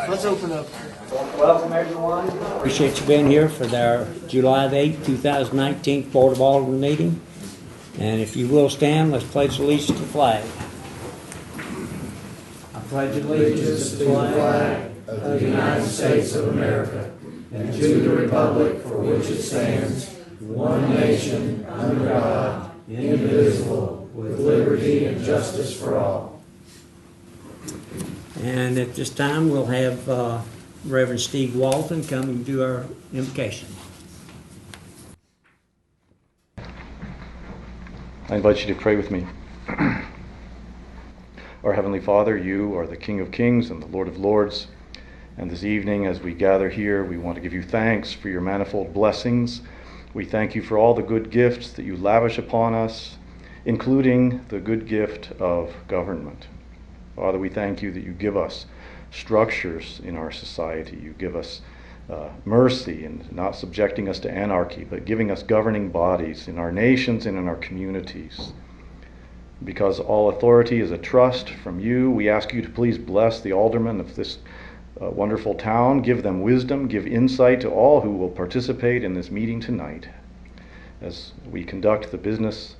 Let's open up. Welcome, everyone. Appreciate you being here for our July 8, 2019 Board of Alderman meeting. And if you will stand, let's pledge allegiance to the flag. I pledge allegiance to the flag of the United States of America and to the republic for which it stands, one nation, under God, indivisible, with liberty and justice for all. And at this time, we'll have Reverend Steve Walton come and do our invocation. I invite you to pray with me. Our Heavenly Father, you are the King of Kings and the Lord of Lords. And this evening, as we gather here, we want to give you thanks for your manifold blessings. We thank you for all the good gifts that you lavish upon us, including the good gift of government. Father, we thank you that you give us structures in our society. You give us mercy in not subjecting us to anarchy, but giving us governing bodies in our nations and in our communities. Because all authority is a trust from you, we ask you to please bless the aldermen of this wonderful town. Give them wisdom, give insight to all who will participate in this meeting tonight as we conduct the business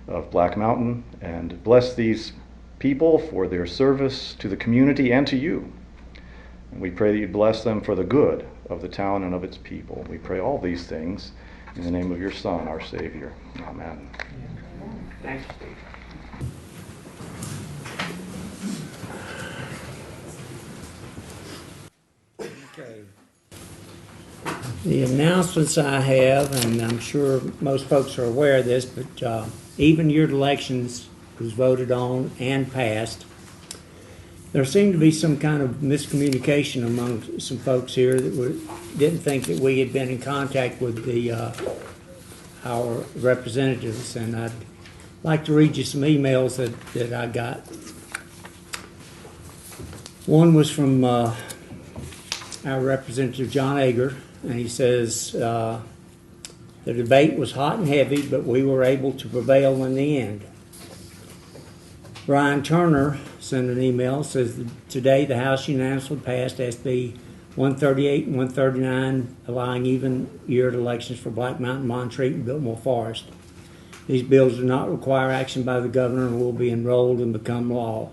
of Black Mountain, and bless these people for their service to the community and to you. And we pray that you bless them for the good of the town and of its people. We pray all these things in the name of your Son, our Savior. Amen. Thanks, Steve. Okay. The announcements I have, and I'm sure most folks are aware of this, but even year elections was voted on and passed. There seemed to be some kind of miscommunication among some folks here that didn't think that we had been in contact with our representatives, and I'd like to read you some emails that I got. One was from our representative, John Ager, and he says, the debate was hot and heavy, but we were able to prevail in the end. Brian Turner sent an email, says today the House unanimously passed SB 138 and 139, allowing even-year elections for Black Mountain, Montreat, and Biltmore Forest. These bills do not require action by the governor and will be enrolled and become law.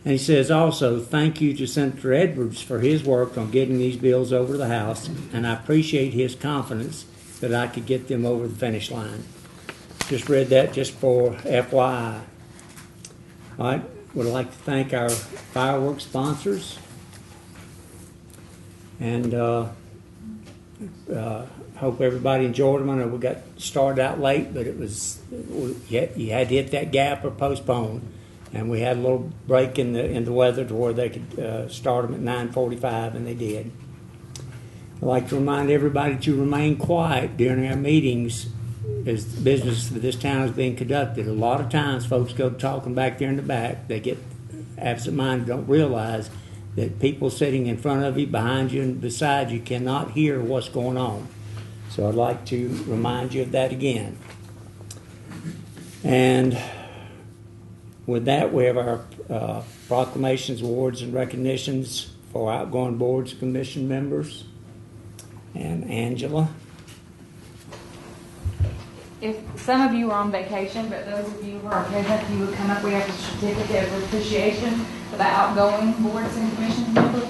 And he says also, thank you to Senator Edwards for his work on getting these bills over to the House, and I appreciate his confidence that I could get them over the finish line. Just read that just for FYI. All right, would like to thank our fireworks sponsors, and hope everybody enjoyed them. I know we got started out late, but it was you had to hit that gap or postpone, and we had a little break in the weather to where they could start them at 9:45, and they did. I'd like to remind everybody to remain quiet during our meetings as business for this town is being conducted. A lot of times folks go talking back there in the back. They get absent-minded, don't realize that people sitting in front of you, behind you, and beside you cannot hear what's going on. So I'd like to remind you of that again. And with that, we have our proclamations, awards, and recognitions for outgoing boards, commission members. And Angela. If some of you are on vacation, but those of you who are present, if you would come up, we have a certificate of appreciation for the outgoing boards and commissions member.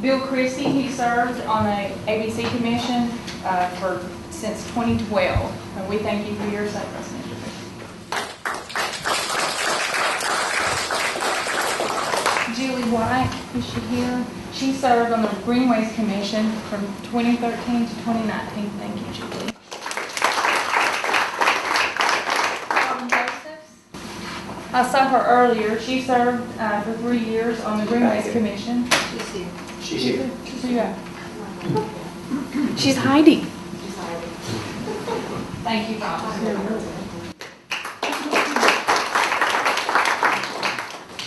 Bill Christie, he served on the ABC Commission since 2012, and we thank you for your service. Julie White, is she here? She served on the Greenway Commission from 2013 to 2019. Thank you, Julie. I saw her earlier. She served for 3 years on the Greenway Commission. She's here. She's here. Yeah. She's hiding. Thank you, Bob.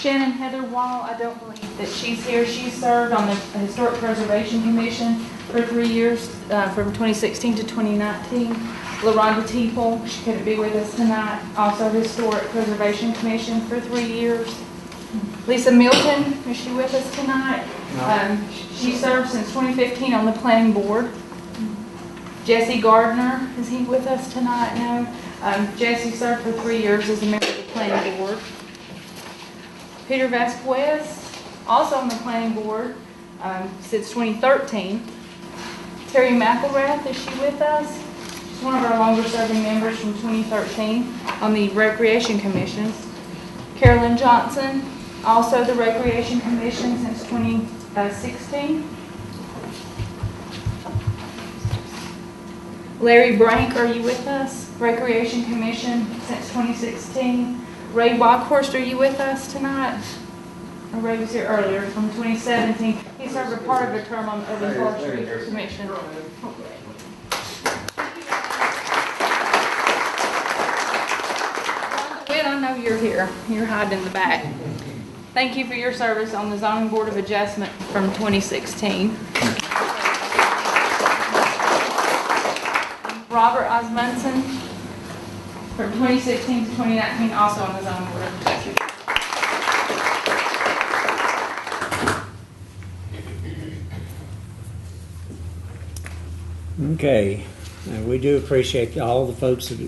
Shannon Heather Wall, I don't believe that she's here. She served on the Historic Preservation Commission for 3 years, from 2016 to 2019. LaRonda Teeple, she couldn't be with us tonight, also Historic Preservation Commission for 3 years. Lisa Milton, is she with us tonight? No. She served since 2015 on the planning board. Jesse Gardner, is he with us tonight? No. Jesse served for 3 years as a member of the planning board. Peter Vasquez, also on the planning board since 2013. Terry McElrath, is she with us? She's one of our longer serving members from 2013 on the Recreation Commissions. Carolyn Johnson, also the Recreation Commission since 2016. Larry Brank, are you with us? Recreation Commission since 2016. Ray Bockhorst, are you with us tonight? Or Ray was here earlier from 2017. He served a part of a term on the Urban Forestry Commission. Well, I know you're here. You're hiding in the back. Thank you for your service on the Zoning Board of Adjustment from 2016. Robert Osmundson from 2016 to 2019, also on the Zoning Board of Adjustment. Okay, we do appreciate all the folks that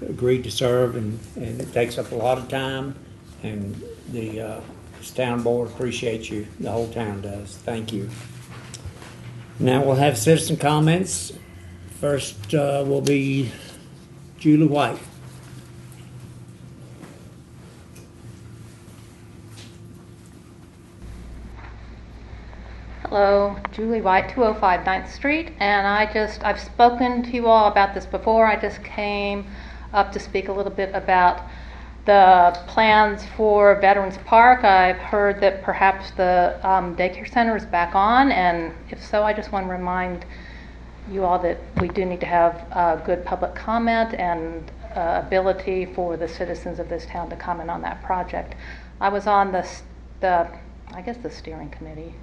agreed to serve, and it takes up a lot of time, and the this town board appreciates you. The whole town does. Thank you. Now we'll have citizen comments. First will be Julie White. Hello, Julie White, 205 9th Street, and I've spoken to you all about this before. I just came up to speak a little bit about the plans for Veterans Park. I've heard that perhaps the daycare center is back on, and if so, I just want to remind you all that we do need to have good public comment and ability for the citizens of this town to comment on that project. I was on the steering committee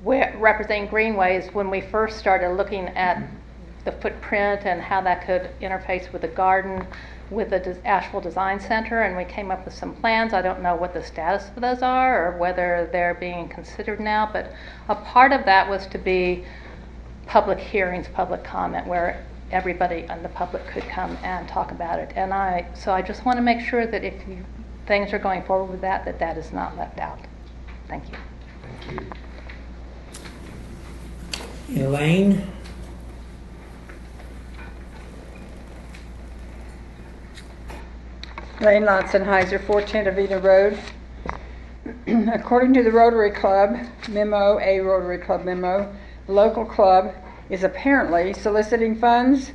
representing Greenways when we first started looking at the footprint and how that could interface with the garden, with the Asheville Design Center, and we came up with some plans. I don't know what the status of those are or whether they're being considered now, but a part of that was to be public hearings, public comment, where everybody in the public could come and talk about it. And so I just want to make sure that if things are going forward with that is not left out. Thank you. Thank you. Elaine? Lane Lotzenheiser, 410 Avita Road. According to the Rotary Club memo, the local club is apparently soliciting funds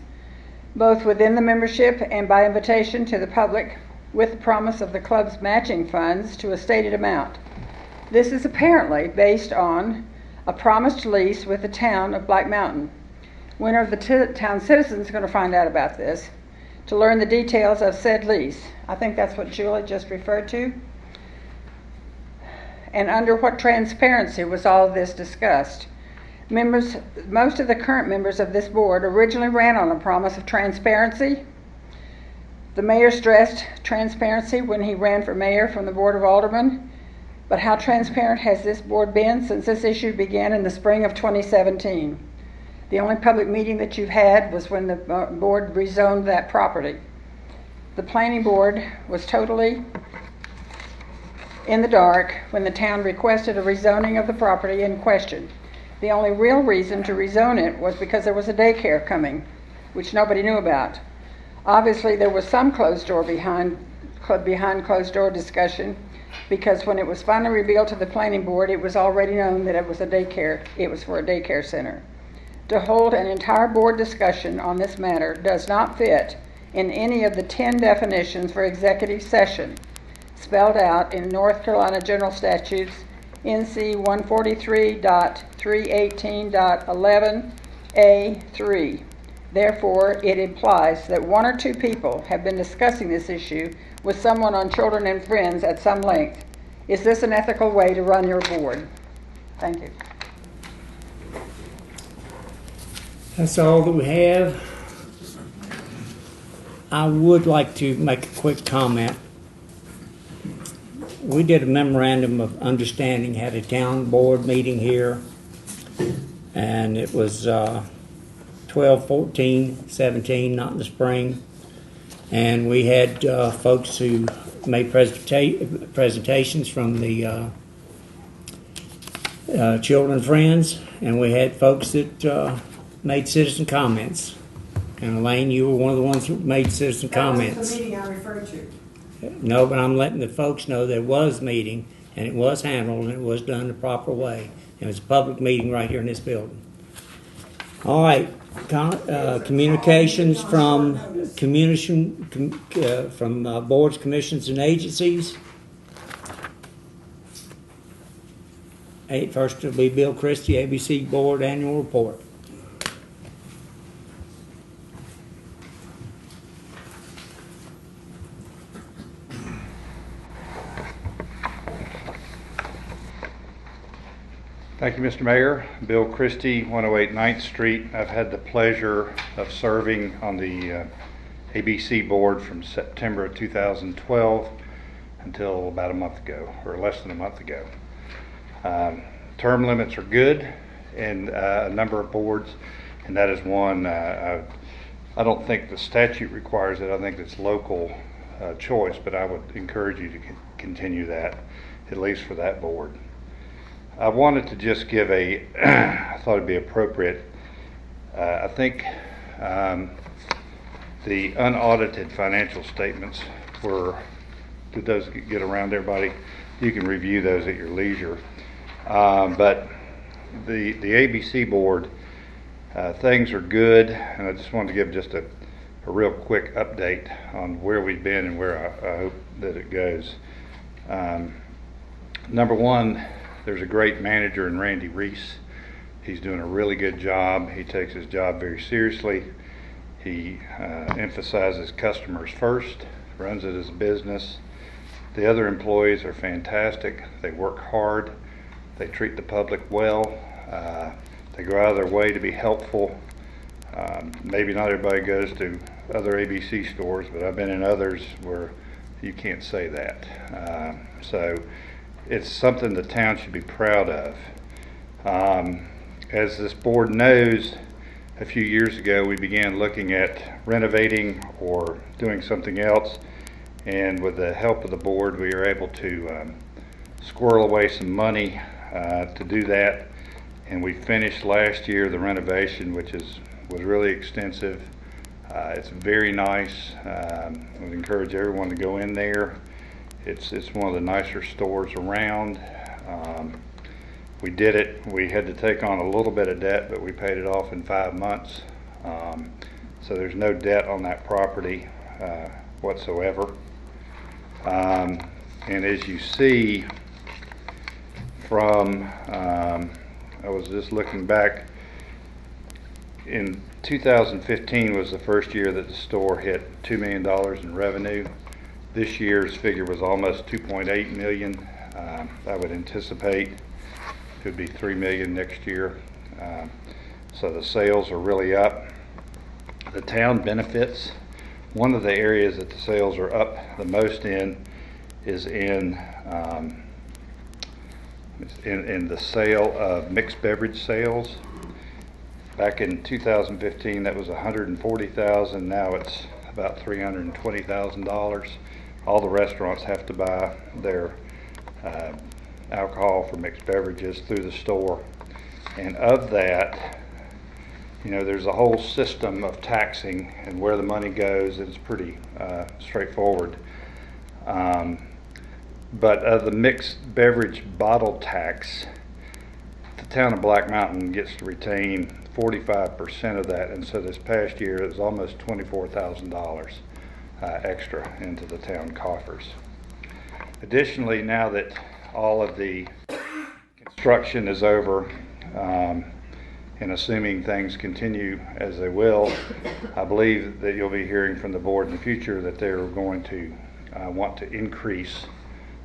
both within the membership and by invitation to the public with the promise of the club's matching funds to a stated amount. This is apparently based on a promised lease with the town of Black Mountain. When are the town citizens going to find out about this to learn the details of said lease? I think that's what Julie just referred to. And under what transparency was all of this discussed? Most of the current members of this board originally ran on a promise of transparency. The mayor stressed transparency when he ran for mayor from the Board of Alderman. But how transparent has this board been since this issue began in the spring of 2017? The only public meeting that you've had was when the board rezoned that property. The planning board was totally in the dark when the town requested a rezoning of the property in question. The only real reason to rezone it was because there was a daycare coming, which nobody knew about. Obviously, there was some closed door behind closed door discussion, because when it was finally revealed to the planning board, it was already known that it was for a daycare center. To hold an entire board discussion on this matter does not fit in any of the 10 definitions for executive session spelled out in North Carolina General Statutes NC 143.318.11A3. Therefore, it implies that one or two people have been discussing this issue with someone on Children and Friends at some length. Is this an ethical way to run your board? Thank you. That's all that we have. I would like to make a quick comment. We did a memorandum of understanding, had a town board meeting here, and it was 12, 14, 17, not in the spring. And we had folks who made presentations from the children friends, and we had folks that made citizen comments. And Elaine, you were one of the ones who made citizen comments. That was the meeting I referred to. No, but I'm letting the folks know there was a meeting, and it was handled, and it was done the proper way. It was a public meeting right here in this building. All right, communications from boards, commissions, and agencies. First will be Bill Christie, ABC Board Annual Report. Thank you, Mr. Mayor. Bill Christie, 108 9th Street. I've had the pleasure of serving on the ABC board from September of 2012 until about a month ago, or less than a month ago. Term limits are good in a number of boards, and that is one. I don't think the statute requires it. I think it's local choice, but I would encourage you to continue that, at least for that board. I wanted to just give I thought it'd be appropriate. I think the unaudited financial statements did those get around everybody? You can review those at your leisure. But the ABC board, things are good, and I just wanted to give just a real quick update on where we've been and where I hope that it goes. Number one, there's a great manager in Randy Reese. He's doing a really good job. He takes his job very seriously. He emphasizes customers first, runs it as a business. The other employees are fantastic. They work hard. They treat the public well. They go out of their way to be helpful. Maybe not everybody goes to other ABC stores, but I've been in others where you can't say that. So it's something the town should be proud of. As this board knows, a few years ago we began looking at renovating or doing something else, and with the help of the board we were able to squirrel away some money to do that, and we finished last year the renovation, which was really extensive. It's very nice. I would encourage everyone to go in there. It's one of the nicer stores around. We did it. We had to take on a little bit of debt, but we paid it off in 5 months. So there's no debt on that property whatsoever. And as you see from, I was just looking back, in 2015 was the first year that the store hit $2 million in revenue. This year's figure was almost 2.8 million. I would anticipate it would be 3 million next year. So the sales are really up. The town benefits. One of the areas that the sales are up the most in is in the sale of mixed beverage sales. Back in 2015, that was $140,000. Now it's about $320,000. All the restaurants have to buy their alcohol for mixed beverages through the store. And of that, there's a whole system of taxing, and where the money goes is pretty straightforward. But of the mixed beverage bottle tax, the town of Black Mountain gets to retain 45% of that, and so this past year it was almost $24,000 extra into the town coffers. Additionally, now that all of the construction is over, and assuming things continue as they will, I believe that you'll be hearing from the board in the future that they're going to want to increase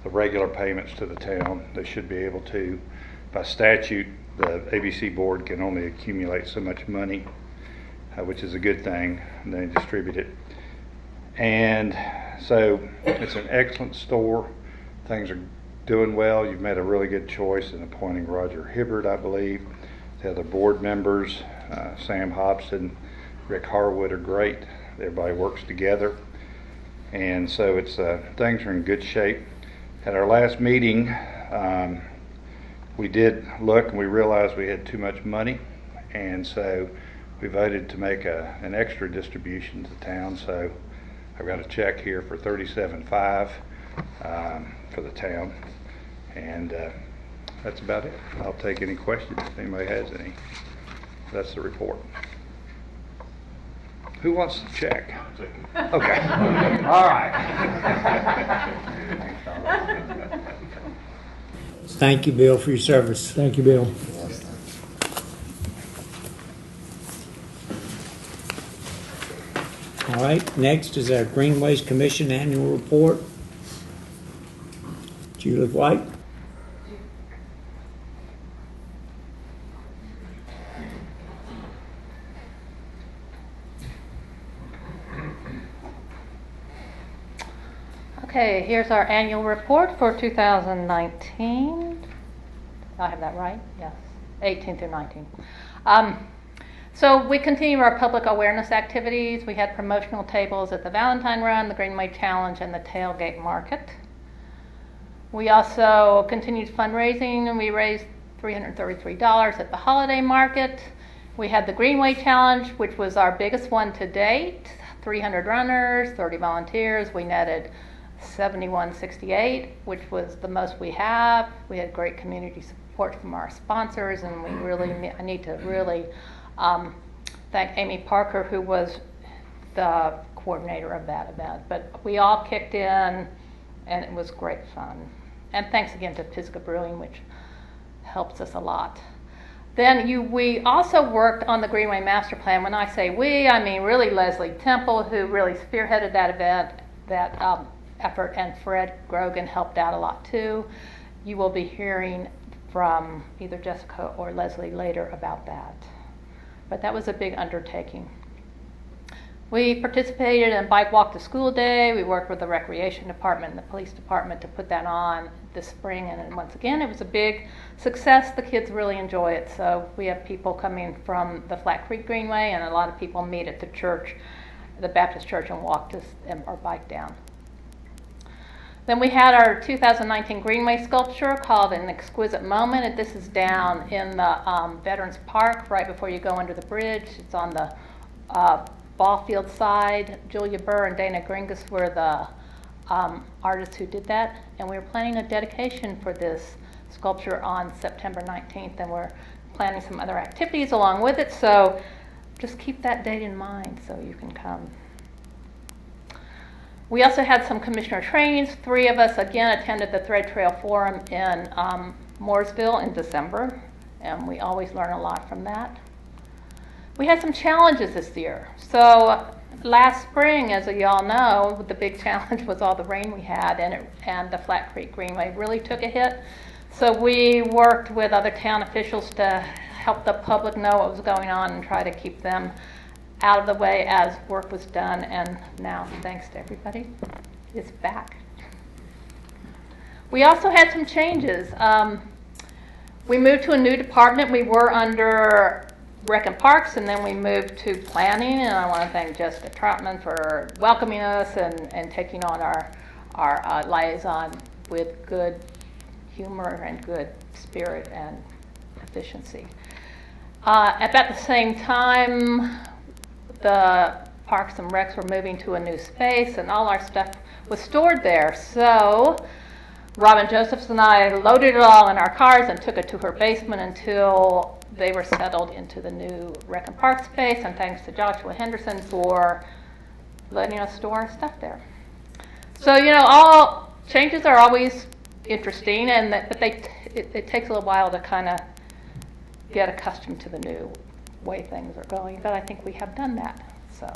the regular payments to the town. They should be able to. By statute, the ABC board can only accumulate so much money, which is a good thing, and they distribute it. And so it's an excellent store. Things are doing well. You've made a really good choice in appointing Roger Hibbert, I believe. The other board members, Sam Hobson, Rick Harwood, are great. Everybody works together. And so it's things are in good shape. At our last meeting, we did look and we realized we had too much money. And so we voted to make an extra distribution to the town. So I've got a check here for $37,500 for the town. And that's about it. I'll take any questions if anybody has any. That's the report. Who wants to check? Okay. All right. Thank you, Bill, for your service. Thank you, Bill. All right, next is our Greenways Commission Annual Report. Judith White. Okay, here's our annual report for 2019. I have that right? Yes, 18 through 19. So we continue our public awareness activities. We had promotional tables at the Valentine Run, the Greenway Challenge, and the Tailgate Market. We also continued fundraising, and we raised $333 at the Holiday Market. We had the Greenway Challenge, which was our biggest one to date. 300 runners, 30 volunteers. We netted $71.68, which was the most we have. We had great community support from our sponsors, and we really I need to really thank Amy Parker, who was the coordinator of that event. But we all kicked in, and it was great fun. And thanks again to Pisgah Brewing, which helps us a lot. Then we also worked on the Greenway Master Plan. When I say we, I mean really Leslie Temple, who really spearheaded that event, that effort, and Fred Grogan helped out a lot too. You will be hearing from either Jessica or Leslie later about that. But that was a big undertaking. We participated in Bike Walk to School Day. We worked with the Recreation Department and the Police Department to put that on this spring, and once again it was a big success. The kids really enjoy it. So we have people coming from the Flat Creek Greenway, and a lot of people meet at the church, the Baptist church, and walk to or bike down. Then we had our 2019 Greenway sculpture called An Exquisite Moment, and this is down in the Veterans Park right before you go under the bridge. It's on the ball field side. Julia Burr and Dana Gringus were the artists who did that, and we were planning a dedication for this sculpture on September 19th, and we're planning some other activities along with it, so just keep that date in mind so you can come. We also had some commissioner trainings. 3 of us again attended the Thread Trail Forum in Mooresville in December, and we always learn a lot from that. We had some challenges this year. So last spring, as you all know, the big challenge was all the rain we had, and the Flat Creek Greenway really took a hit. So we worked with other town officials to help the public know what was going on and try to keep them out of the way as work was done, and now, thanks to everybody, it's back. We also had some changes. We moved to a new department. We were under Rec and Parks, and then we moved to Planning, and I want to thank Jessica Troutman for welcoming us and taking on our liaison with good humor and good spirit and efficiency. At about the same time, the Parks and Recs were moving to a new space, and all our stuff was stored there. So Robin Josephs and I loaded it all in our cars and took it to her basement until they were settled into the new Rec and Park space, and thanks to Joshua Henderson for letting us store our stuff there. So, all changes are always interesting, but it takes a little while to kind of get accustomed to the new way things are going, but I think we have done that. So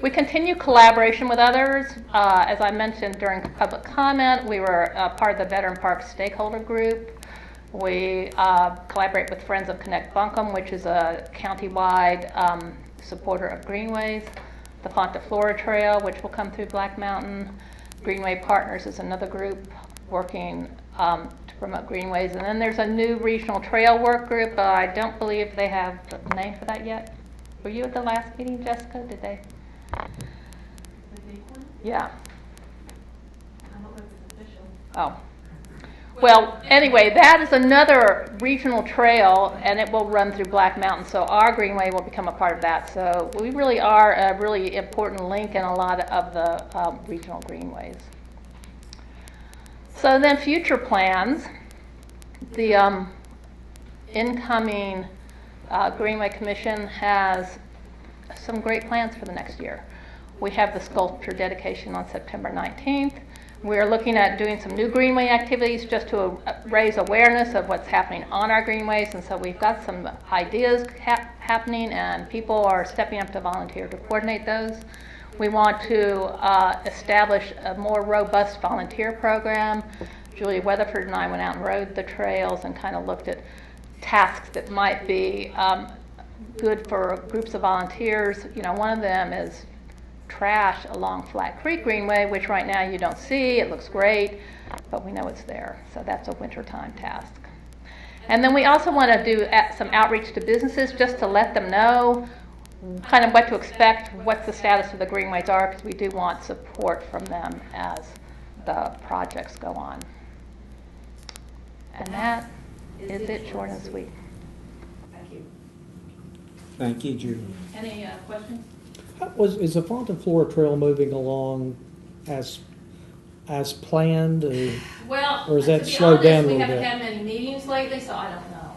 We continue collaboration with others. As I mentioned during public comment, we were part of the Veteran Park Stakeholder Group. We collaborate with Friends of Connect Buncombe, which is a countywide supporter of greenways. The Flora Trail, which will come through Black Mountain. Greenway Partners is another group working to promote greenways. And then there's a new regional trail work group. I don't believe they have a name for that yet. Were you at the last meeting, Jessica? Did they? Yeah. I don't know if it's official. Oh. Well, anyway, that is another regional trail, and it will run through Black Mountain, so our greenway will become a part of that. So we really are a really important link in a lot of the regional greenways. So then future plans. The incoming Greenway Commission has some great plans for the next year. We have the sculpture dedication on September 19th. We're looking at doing some new greenway activities just to raise awareness of what's happening on our greenways, and so we've got some ideas happening, and people are stepping up to volunteer to coordinate those. We want to establish a more robust volunteer program. Julia Weatherford and I went out and rode the trails and kind of looked at tasks that might be good for groups of volunteers. You know, one of them is trash along Flat Creek Greenway, which right now you don't see. It looks great, but we know it's there. So that's a wintertime task. And then we also want to do some outreach to businesses just to let them know kind of what to expect, what the status of the greenways are, because we do want support from them as the projects go on. And that is it, short and sweet. Thank you. Thank you, Judy. Any questions? Is the Flora Trail moving along as planned? Well, Or is that to be slowed honest, down a we little haven't bit? had many meetings lately, so I don't know.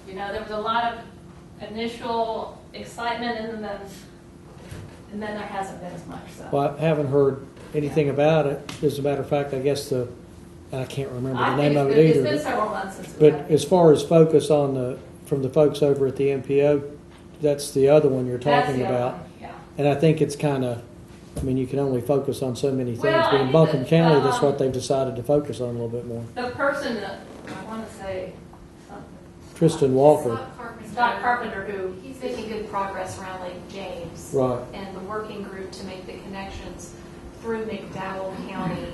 You know, there was a lot of initial excitement, and then there hasn't been as much. So Well, I haven't heard anything about it. As a matter of fact, I guess I can't remember the name of it it's either. been several months since we But had as far as focus on from the folks over at the MPO, that's the other one you're That's talking the other about. one, yeah. And I think it's kind of, I mean, you can only focus on so many things. Well, But I in mean, Buncombe County, that's the, what they've decided to focus on a little bit more. The person that I want to say something. Tristan Walker. Scott Carpenter, who He's making good progress around Lake James. Right. And the working group to make the connections through McDowell County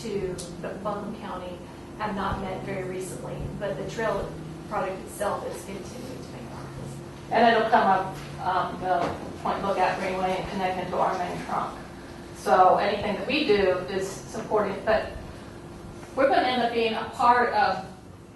to the Buncombe County have not met very recently, but the trail product itself is continuing to make progress. and it'll come up the Point Lookout Greenway and connect into our main trunk. So anything that we do is supporting, but we're going to end up being a part of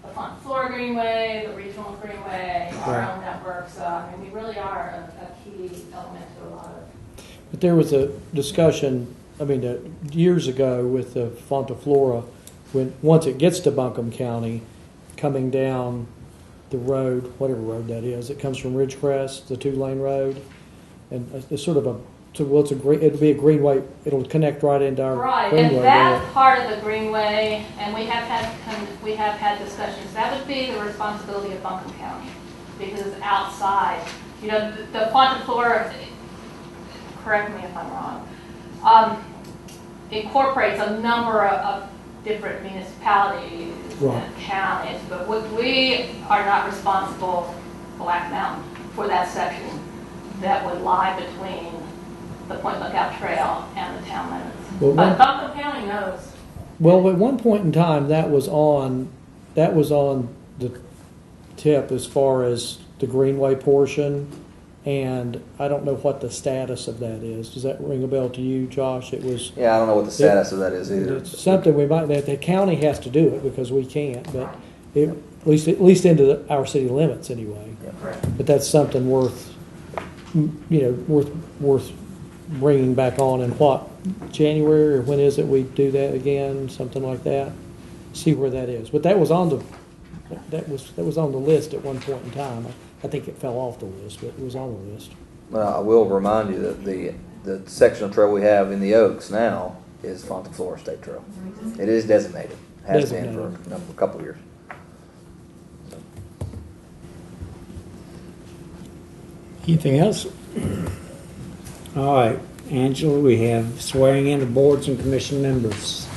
the Flora Greenway, the Regional Greenway, our Right. own network. So I mean, we really are a key element to a lot of. But there was a discussion, I mean, years ago with the Flora, when once it gets to Buncombe County, coming down the road, whatever road that is, it comes from Ridgecrest, the 2-lane road, and it's sort of it'll be a greenway. It'll connect right into our Right, greenway and that there. part of the Greenway, and we have had discussions. That would be the responsibility of Buncombe County, because it's outside. You know, the Quantum Flora, correct me if I'm wrong, incorporates a number of different municipalities Right. and counties, but we are not responsible, Black Mountain, for that section that would lie between the Point Lookout Trail and the town limits. Well, But Buncombe County knows. Well, at one point in time, that was on the tip as far as the greenway portion, and I don't know what the status of that is. Does that ring a bell to you, Josh? It was. Yeah, I don't know what the status of that is either. It's something we might. The county has to do it because we can't, but at least into our city limits anyway. Yeah. But that's something worth bringing back on in what, January, or when is it we do that again, something like that? See where that is. But that was on the list at one point in time. I think it fell off the list, but it was on the list. Well, I will remind you that the section of trail we have in the Oaks now is Flora State Trail. It is designated. Has been for a couple of years. Anything else? All right. Angela, we have swearing in of boards and commission members.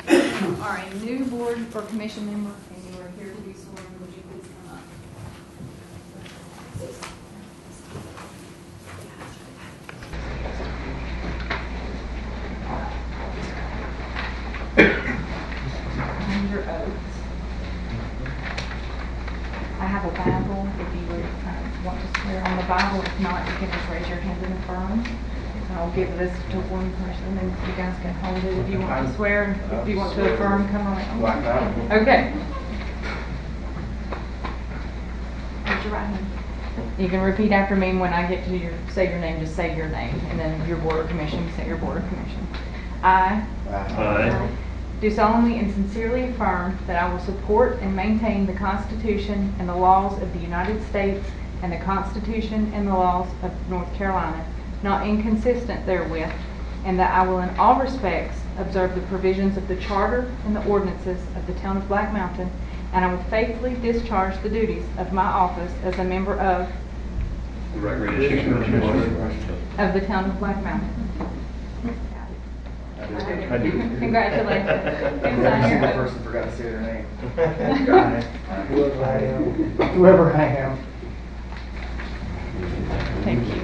All right, new board or commission member, and you are here to be sworn. Would you please come up? Under oath. I have a Bible, if you would want to swear on the Bible. If not, you can just raise your hand and affirm. I'll give this to one person, and you guys can hold it if you want to swear. If you want to affirm, come on. Okay. Raise your right hand. You can repeat after me, and when I get to say your name, just say your name, and then your board of commission, say your board of commission. I do solemnly and sincerely affirm that I will support and maintain the Constitution and the laws of the United States and the Constitution and the laws of North Carolina, not inconsistent therewith, and that I will in all respects observe the provisions of the Charter and the ordinances of the town of Black Mountain, and I will faithfully discharge the duties of my office as a member of the town of Black Mountain. Congratulations. The person forgot to say their name. Whoever I am. Thank you.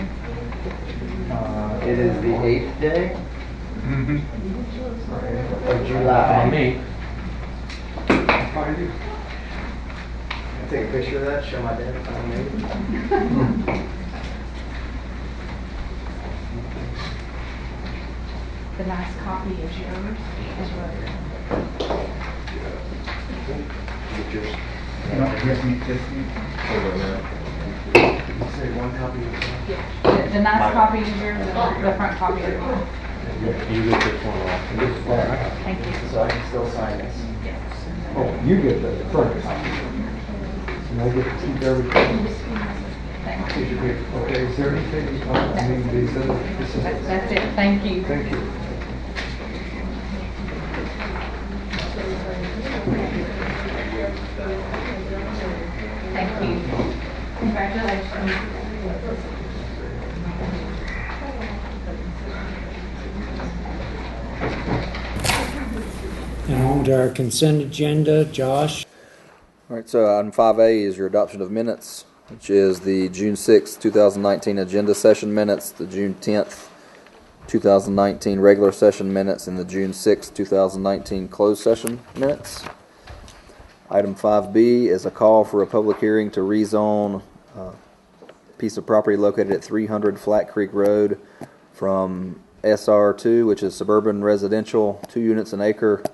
It is the 8th day of July. I'll take a picture of that, show my dad. The nice copy is yours as well. Say one copy. The nice copy is yours, and the front copy is mine. You get this one off. Thank you. So I can still sign this. Oh, you get the first. And I get to keep everything. Thank you. Okay, is there anything, I mean, these other, this is. That's it. Thank you. Thank you. Thank you. Congratulations. And on to our consent agenda, Josh. All right, so item 5A is your adoption of minutes, which is the June 6th, 2019 agenda session minutes, the June 10th, 2019 regular session minutes, and the June 6th, 2019 closed session minutes. Item 5B is a call for a public hearing to rezone a piece of property located at 300 Flat Creek Road from SR2, which is suburban residential, 2 units an acre,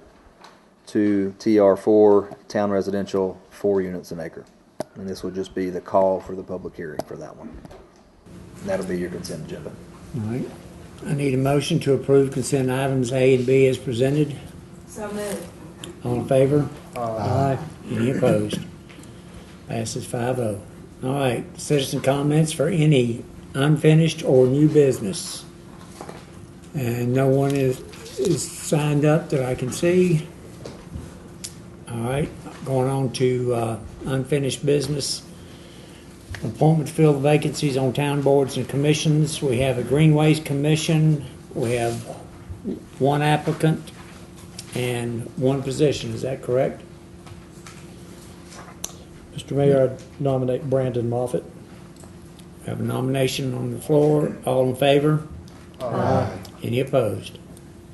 to TR4, town residential, 4 units an acre. And this would just be the call for the public hearing for that one. And that'll be your consent agenda. All right. I need a motion to approve consent items A and B as presented. So moved. All in favor? Aye. Any opposed? Passes 5-0. All right. Citizen comments for any unfinished or new business. And no one is signed up that I can see. All right. Going on to unfinished business. Appointment to fill the vacancies on town boards and commissions. We have a Greenways Commission. We have 1 applicant and 1 position. Is that correct? Mr. Mayor, I nominate Brandon Moffitt. We have a nomination on the floor. All in favor? Aye. Any opposed?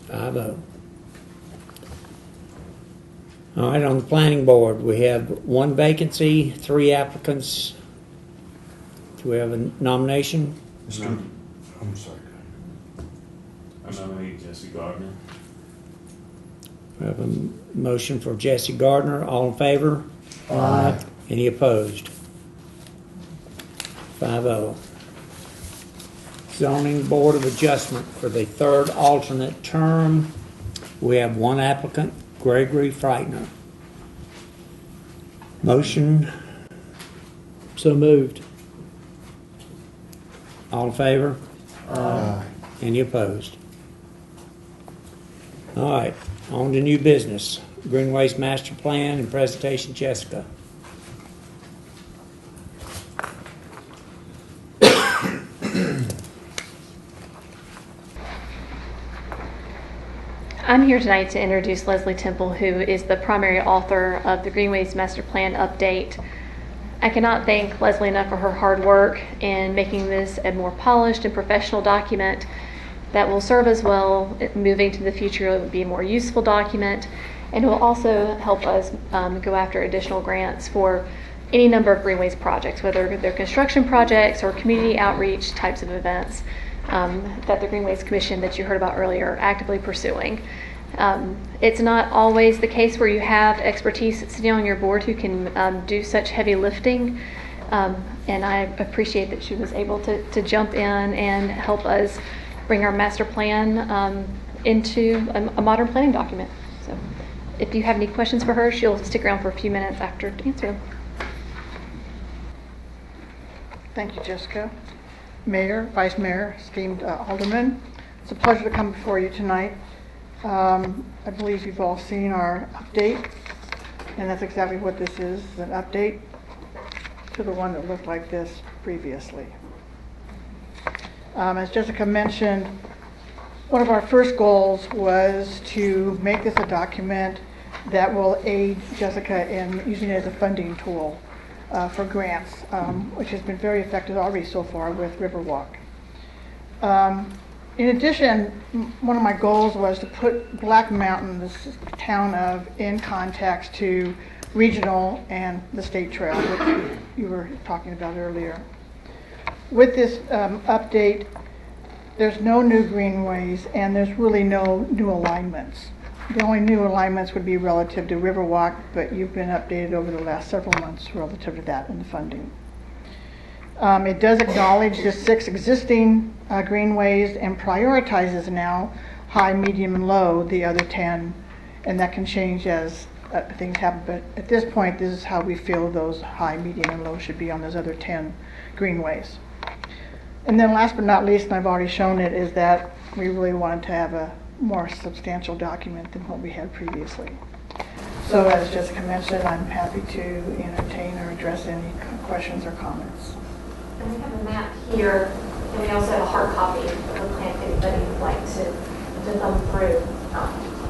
5-0. All right, on the planning board, we have 1 vacancy, 3 applicants. Do we have a nomination? I'm sorry. I nominate Jesse Gardner. We have a motion for Jesse Gardner. All in favor? Aye. Any opposed? 5-0. Zoning Board of Adjustment for the 3rd alternate term. We have 1 applicant, Gregory Freitner. Motion. So moved. All in favor? Aye. Any opposed? All right, on to new business. Greenway's master plan and presentation, Jessica. I'm here tonight to introduce Leslie Temple, who is the primary author of the Greenway's Master Plan update. I cannot thank Leslie enough for her hard work in making this a more polished and professional document that will serve us well moving to the future. It will be a more useful document, and it will also help us go after additional grants for any number of Greenways projects, whether they're construction projects or community outreach types of events that the Greenways Commission that you heard about earlier are actively pursuing. It's not always the case where you have expertise sitting on your board who can do such heavy lifting, and I appreciate that she was able to jump in and help us bring our master plan into a modern planning document. So if you have any questions for her, she'll stick around for a few minutes after to answer them. Thank you, Jessica. Mayor, Vice Mayor, esteemed Alderman, it's a pleasure to come before you tonight. I believe you've all seen our update, and that's exactly what this is, an update to the one that looked like this previously. As Jessica mentioned, one of our first goals was to make this a document that will aid Jessica in using it as a funding tool for grants, which has been very effective already so far with Riverwalk. In addition, one of my goals was to put Black Mountain, this town of, in context to regional and the state trail, which you were talking about earlier. With this update, there's no new greenways and there's really no new alignments. The only new alignments would be relative to Riverwalk, but you've been updated over the last several months relative to that and the funding. It does acknowledge the 6 existing greenways and prioritizes now high, medium, and low, the other 10, and that can change as things happen. But at this point, this is how we feel those high, medium, and low should be on those other 10 greenways. And then last but not least, and I've already shown it, is that we really wanted to have a more substantial document than what we had previously. So as Jessica mentioned, I'm happy to entertain or address any questions or comments. And we have a map here, and we also have a hard copy of the plan if anybody would like to thumb through.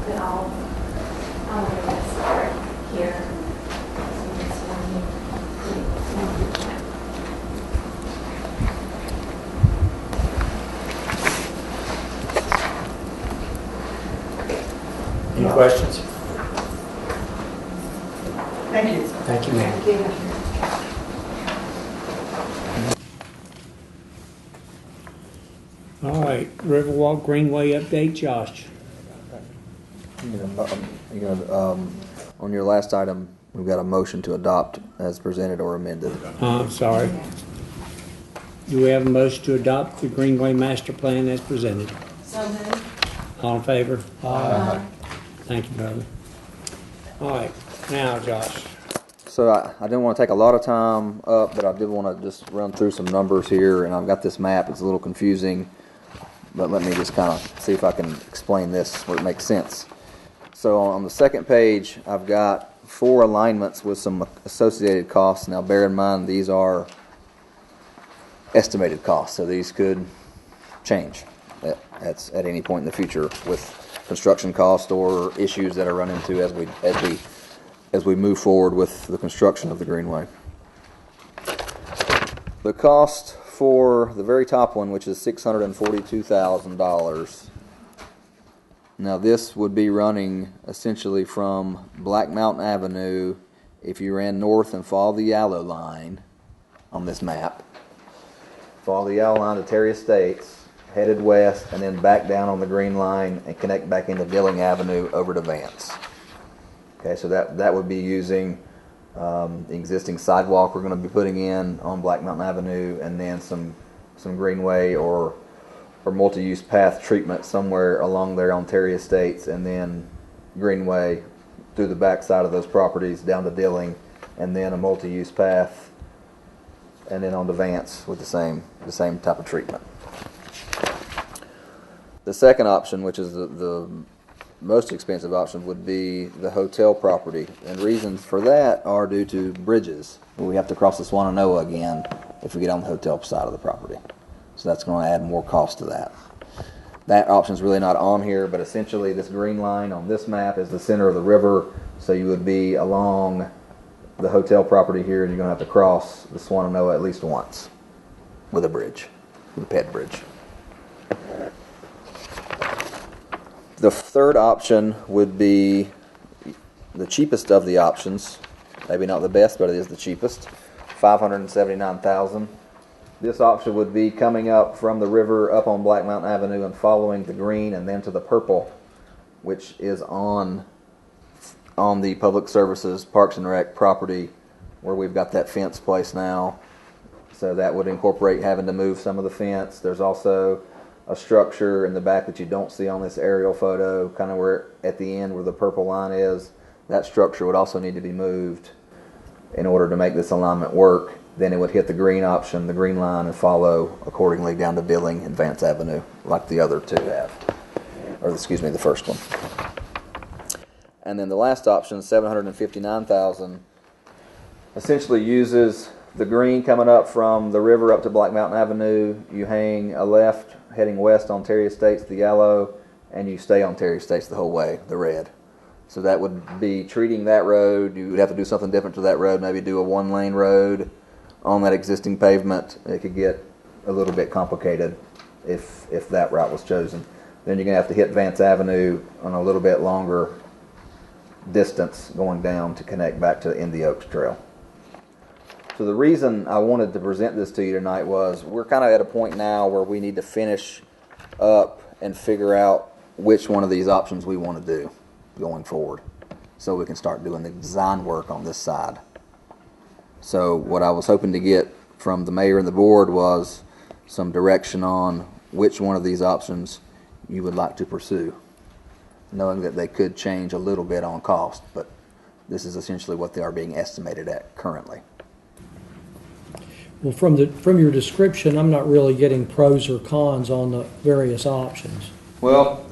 Then I'll bring this part here. Any questions? Thank you. Thank you, ma'am. Thank you. All right, Riverwalk Greenway update, Josh. On your last item, we've got a motion to adopt as presented or amended. I'm sorry. Do we have a motion to adopt the Greenway Master Plan as presented? So moved. All in favor? Aye. Thank you, brother. All right, now, Josh. So I didn't want to take a lot of time up, but I did want to just run through some numbers here, and I've got this map. It's a little confusing, but let me just kind of see if I can explain this where it makes sense. So on the second page, I've got 4 alignments with some associated costs. Now bear in mind these are estimated costs, so these could change at any point in the future with construction costs or issues that are run into as we move forward with the construction of the Greenway. The cost for the very top one, which is $642,000. Now this would be running essentially from Black Mountain Avenue if you ran north and followed the yellow line on this map. Follow the yellow line to Terry Estates, headed west, and then back down on the green line and connect back into Dilling Avenue over to Vance. Okay, so that would be using the existing sidewalk we're going to be putting in on Black Mountain Avenue, and then some greenway or multi-use path treatment somewhere along there on Terry Estates, and then greenway through the back side of those properties down to Dilling, and then a multi-use path, and then on to Vance with the same type of treatment. The second option, which is the most expensive option, would be the hotel property. And reasons for that are due to bridges. We have to cross the Swananoa again if we get on the hotel side of the property. So that's going to add more cost to that. That option's really not on here, but essentially this green line on this map is the center of the river, so you would be along the hotel property here, and you're going to have to cross the Swananoa at least once with a bridge, with a ped bridge. The third option would be the cheapest of the options. Maybe not the best, but it is the cheapest. $579,000. This option would be coming up from the river up on Black Mountain Avenue and following the green and then to the purple, which is on the Public Services Parks and Rec property where we've got that fence placed now. So that would incorporate having to move some of the fence. There's also a structure in the back that you don't see on this aerial photo, kind of where at the end where the purple line is. That structure would also need to be moved in order to make this alignment work. Then it would hit the green option, the green line, and follow accordingly down to Billing and Vance Avenue, like the other two have. Or, excuse me, the first one. And then the last option, $759,000, essentially uses the green coming up from the river up to Black Mountain Avenue. You hang a left heading west on Terry Estates, the yellow, and you stay on Terry Estates the whole way, the red. So that would be treating that road. You would have to do something different to that road, maybe do a one-lane road on that existing pavement. It could get a little bit complicated if that route was chosen. Then you're going to have to hit Vance Avenue on a little bit longer distance going down to connect back to the Indy Oaks Trail. So the reason I wanted to present this to you tonight was we're kind of at a point now where we need to finish up and figure out which one of these options we want to do going forward so we can start doing the design work on this side. So what I was hoping to get from the mayor and the board was some direction on which one of these options you would like to pursue, knowing that they could change a little bit on cost, but this is essentially what they are being estimated at currently. Well, from your description, I'm not really getting pros or cons on the various options. Well,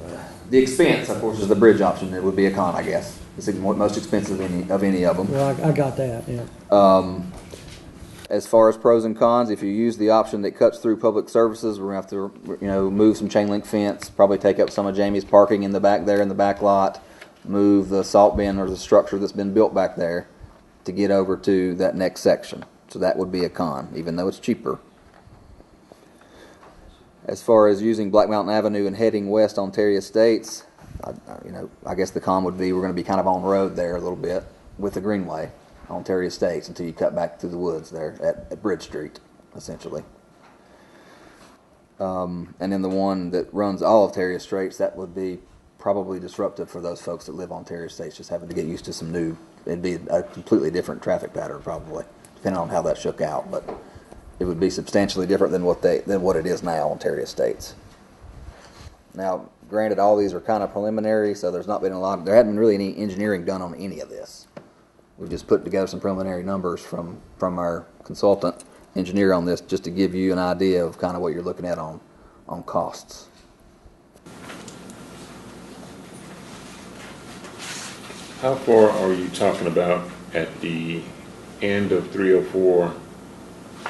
the expense, of course, is the bridge option. It would be a con, I guess. It's the most expensive of any of them. Well, I got that, yeah. As far as pros and cons, if you use the option that cuts through public services, we're going to have to, move some chain link fence, probably take up some of Jamie's parking in the back there in the back lot, move the salt bin or the structure that's been built back there to get over to that next section. So that would be a con, even though it's cheaper. As far as using Black Mountain Avenue and heading west on Terry Estates, I guess the con would be we're going to be kind of on road there a little bit with the Greenway on Terry Estates until you cut back through the woods there at Bridge Street, essentially. And then the one that runs all of Terry Estates, that would be probably disruptive for those folks that live on Terry Estates, just having to get used to some new, it'd be a completely different traffic pattern probably, depending on how that shook out, but it would be substantially different than what it is now on Terry Estates. Now, granted, all these are kind of preliminary, so there hadn't been really any engineering done on any of this. We've just put together some preliminary numbers from our consultant engineer on this, just to give you an idea of kind of what you're looking at on costs. How far are you talking about at the end of 304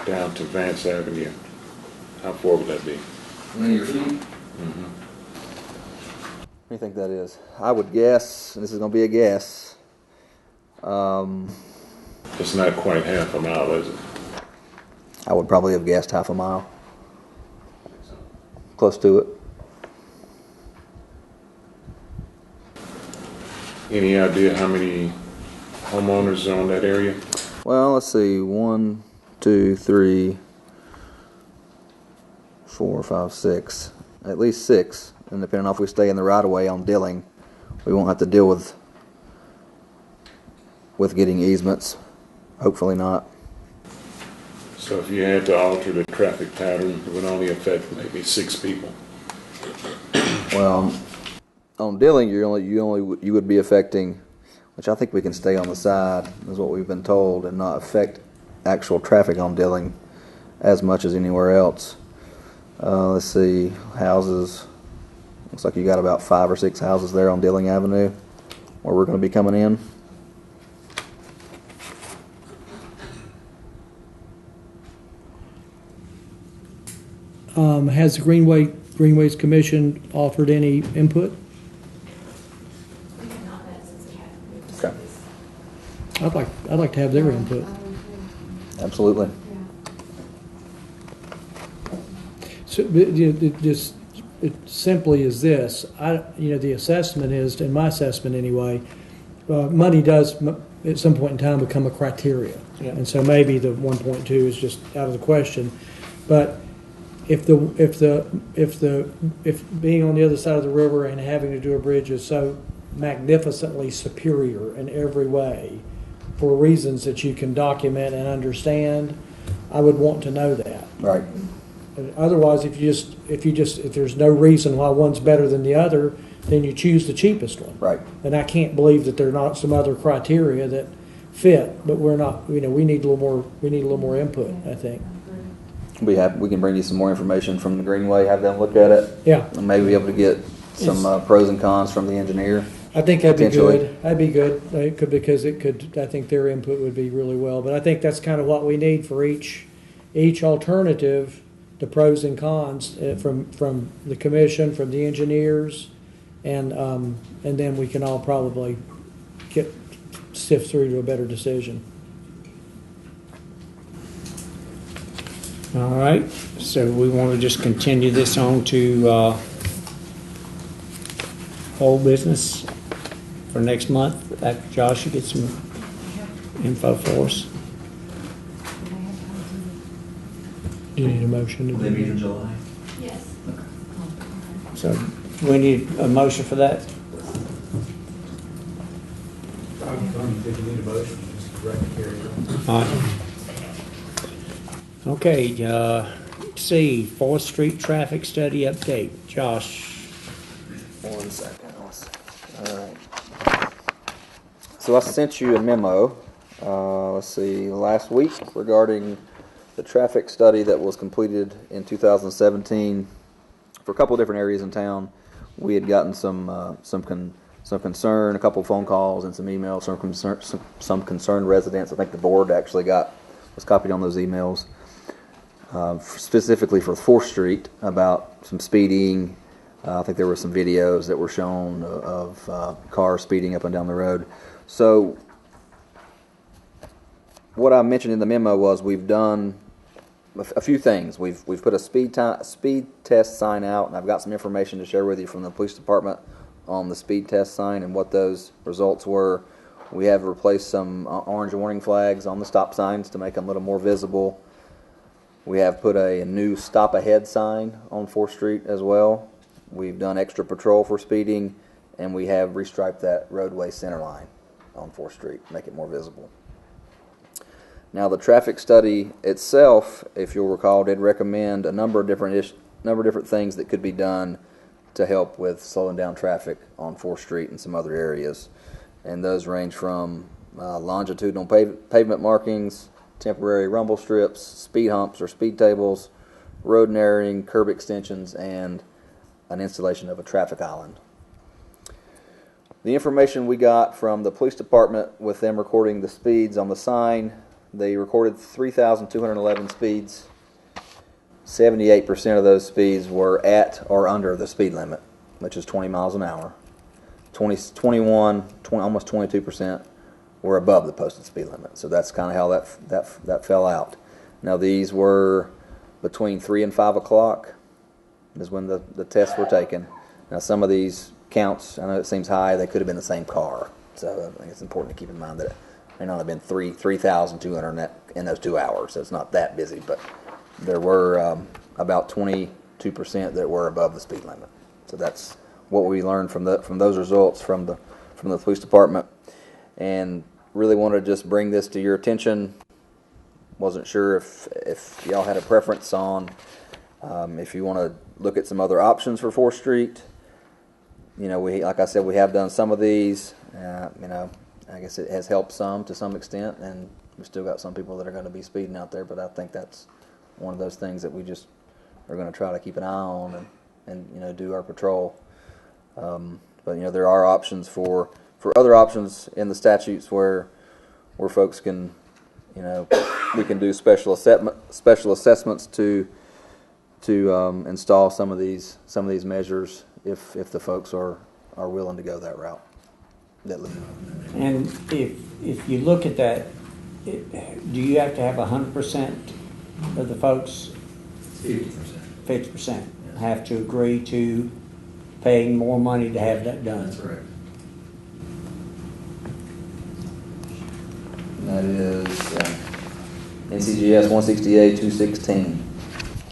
down to Vance Avenue? How far would that be? Linear feet? Mm-hmm. What do you think that is? I would guess, and this is going to be a guess, It's not quite half a mile, is it? I would probably have guessed half a mile. Close to it. Any idea how many homeowners are on that area? Well, let's see. 1, 2, 3, 4, 5, 6. At least 6. And depending on if we stay in the right of way on Dilling, we won't have to deal with getting easements. Hopefully not. So if you had to alter the traffic pattern, it would only affect maybe 6 people. Well, on Dilling, you would be affecting, which I think we can stay on the side, is what we've been told, and not affect actual traffic on Dilling as much as anywhere else. Let's see, houses. Looks like you got about 5 or 6 houses there on Dilling Avenue where we're going to be coming in. Has the Greenway Greenways Commission offered any input? We have not met since we had. Okay. I'd like to have their input. Absolutely. So, just it simply is this. The assessment is, in my assessment anyway, money does at some point in time become a criteria, and so maybe the 1.2 is just out of the question. But if being on the other side of the river and having to do a bridge is so magnificently superior in every way, for reasons that you can understand, I would want to know that. Right. Otherwise, if there's no reason why one's better than the other, then you choose the cheapest one. Right. And I can't believe that there are not some other criteria that fit, but we're not. We need a little more. We need a little more input, I think. We can bring you some more information from the Greenway, have them look at it. Yeah. And maybe be able to get some pros and cons from the engineer. I think that'd be Potentially. good. That'd be good. I think their input would be really well. But I think that's kind of what we need for each alternative, the pros and cons from the commission, from the engineers, and then we can all probably sift through to a better decision. All right, so we want to just continue this on to whole business for next month. After Josh, you get some info for us. Do you need a motion to do Maybe that? in July. Yes. So we need a motion for that. I don't think you need a motion, just correct the carry. All right. Okay, C, 4th Street traffic study update. Josh. 1 second. All right. So I sent you a memo, last week regarding the traffic study that was completed in 2017 for a couple of different areas in town. We had gotten some concern, a couple of phone calls and some emails from some concerned residents. I think the board actually was copied on those emails. Specifically for 4th Street about some speeding. I think there were some videos that were shown of cars speeding up and down the road. So what I mentioned in the memo was we've done a few things. We've put a speed test sign out, and I've got some information to share with you from the police department on the speed test sign and what those results were. We have replaced some orange warning flags on the stop signs to make them a little more visible. We have put a new stop ahead sign on 4th Street as well. We've done extra patrol for speeding, and we have restriped that roadway center line on 4th Street, make it more visible. Now the traffic study itself, if you'll recall, did recommend a number of different things that could be done to help with slowing down traffic on 4th Street and some other areas. And those range from longitudinal pavement markings, temporary rumble strips, speed humps or speed tables, road narrowing, curb extensions, and an installation of a traffic island. The information we got from the police department with them recording the speeds on the sign, they recorded 3,211 speeds. 78% of those speeds were at or under the speed limit, which is 20 miles an hour. Almost 22% were above the posted speed limit. So that's kind of how that fell out. Now these were between 3 and 5 o'clock is when the tests were taken. Now some of these counts, I know it seems high, they could have been the same car. So I think it's important to keep in mind that it may not have been 3,200 in those 2 hours. So it's not that busy, but there were about 22% that were above the speed limit. So that's what we learned from those results from the police department. And really wanted to just bring this to your attention. Wasn't sure if y'all had a preference on if you want to look at some other options for 4th Street. Like I said, we have done some of these. I guess it has helped some to some extent, and we've still got some people that are going to be speeding out there. But I think that's one of those things that we just are going to try to keep an eye on and do our patrol. But there are options for other options in the statutes where folks can, we can do special assessments to to install some of these measures if the folks are willing to go that route. And if you look at that, do you have to have 100% of the folks? 50%. 50% have to agree to paying more money to have that done. That's correct. And that is NCGS 168-216.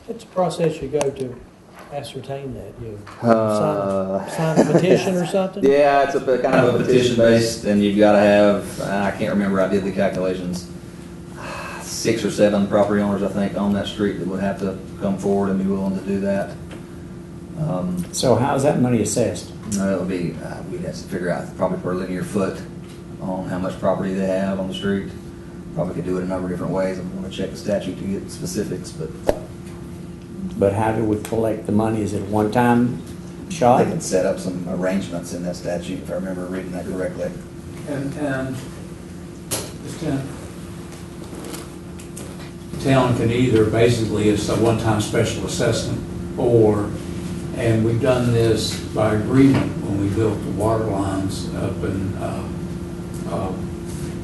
What's the process you go to ascertain that? You sign a petition or something? Yeah, it's a kind of a petition based, and you've got to have, I can't remember, I did the calculations, 6 or 7 property owners, I think, on that street that would have to come forward and be willing to do that. So how's that money assessed? It'll be, we'd have to figure out probably per linear foot on how much property they have on the street. Probably could do it a number of different ways. I'm going to check the statute to get specifics, But how do we collect the money? Is it a one-time shot? they can set up some arrangements in that statute, if I remember reading that correctly. And the town can either basically, it's a one-time special assessment, and we've done this by agreement when we built the water lines up in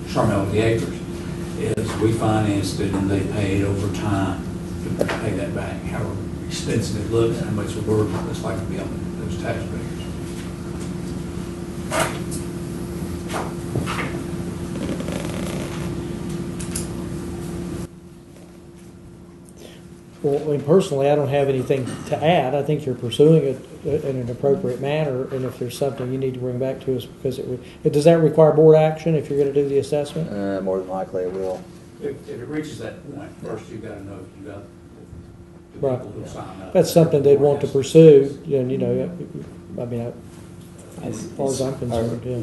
Charmelty Acres, is we financed it and they paid over time to pay that back, however expensive it looks and how much work it's like to be on those taxpayers. Well, I mean, personally, I don't have anything to add. I think you're pursuing it in an appropriate manner, and if there's something you need to bring back to us, because does that require board action if you're going to do the assessment? More than likely it will. If it reaches that point, first you got to know if you got the Right. people who sign up. That's something they'd want to pursue, and, you know, I mean, as far as I'm concerned, yeah.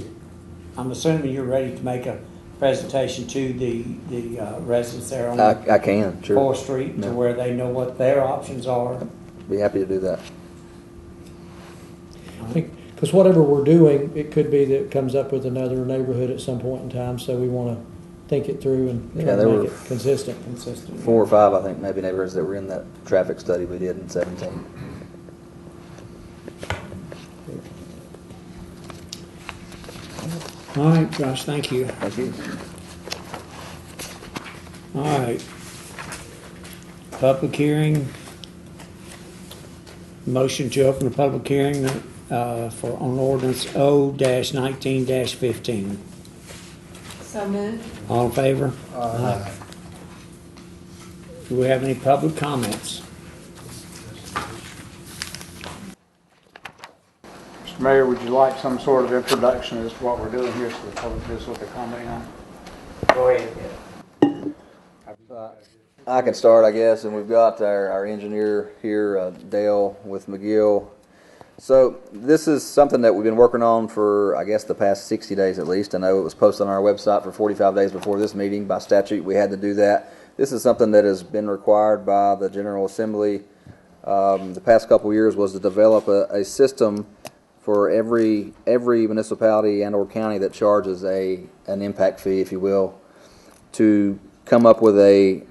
I'm assuming you're ready to make a presentation to the residents there on I can, sure. 4th Street to where they know what their options are. Be happy to do that. Because whatever we're doing, it could be that it comes up with another neighborhood at some point in time, so we want to think it through and try to make it consistent. 4 or 5, I think, maybe neighborhoods that were in that traffic study we did in 17. All right, Josh, thank you. Thank you. All right. Public hearing. Motion to open the public hearing for on ordinance O-19-15. So moved. All in favor? Do we have any public comments? Mr. Mayor, would you like some sort of introduction as to what we're doing here so the public knows what they're commenting on? Go ahead. I can start, I guess, and we've got our engineer here, Dale with McGill. So this is something that we've been working on for, I guess, the past 60 days at least. I know it was posted on our website for 45 days before this meeting. By statute, we had to do that. This is something that has been required by the General Assembly the past couple of years, was to develop a system for every municipality and or county that charges an impact fee, if you will, to come up with a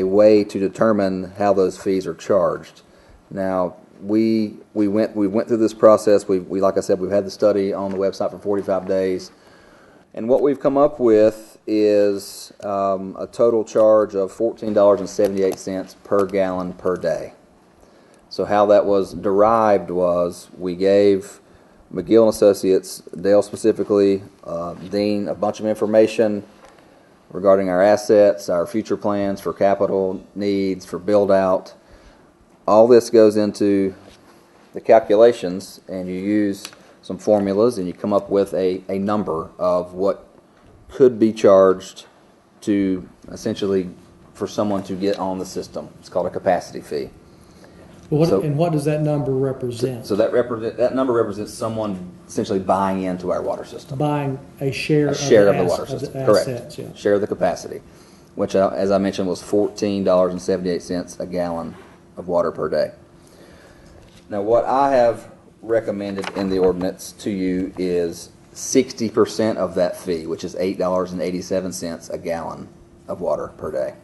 way to determine how those fees are charged. Now, we went through this process. We like I said, we've had the study on the website for 45 days, and what we've come up with is a total charge of $14.78 per gallon per day. So how that was derived was we gave McGill and Associates, Dale specifically, Dean, a bunch of information regarding our assets, our future plans for capital needs, for build out. All this goes into the calculations, and you use some formulas and you come up with a number of what could be charged to essentially for someone to get on the system. It's called a capacity fee. And what does that number represent? So that number represents someone essentially buying into our water system. Buying a share of the water system. Correct. Assets, yeah. Share of the capacity, which, as I mentioned, was $14.78 a gallon of water per day. Now, what I have recommended in the ordinance to you is 60% of that fee, which is $8.87 a gallon of water per day.